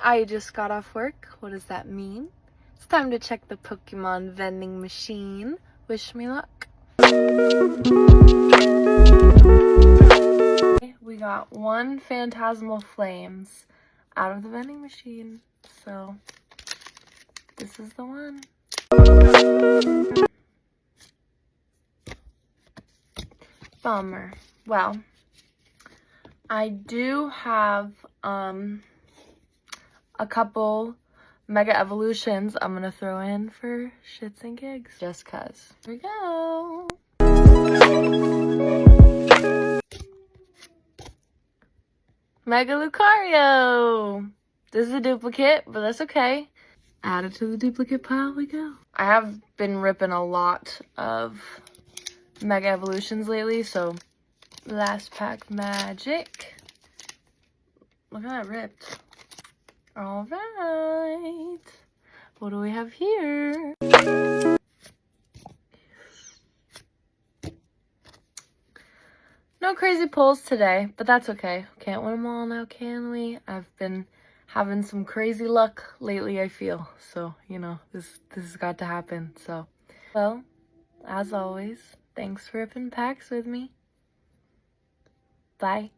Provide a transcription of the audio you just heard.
I just got off work. What does that mean? It's time to check the Pokemon vending machine. Wish me luck. We got one Phantasmal Flames out of the vending machine. So, this is the one. Bummer. Well, I do have a couple Mega Evolutions I'm gonna throw in for shits and gigs, just cause. Here we go. Mega Lucario! This is a duplicate, but that's okay. Add it to the duplicate pile we go. I have been ripping a lot of Mega Evolutions lately, so last pack magic. Look at that ripped. All right. What do we have here? No crazy pulls today, but that's okay. Can't win them all now, can we? I've been having some crazy luck lately, I feel. So, you know, this has got to happen. So, well, as always, thanks for ripping packs with me. Bye.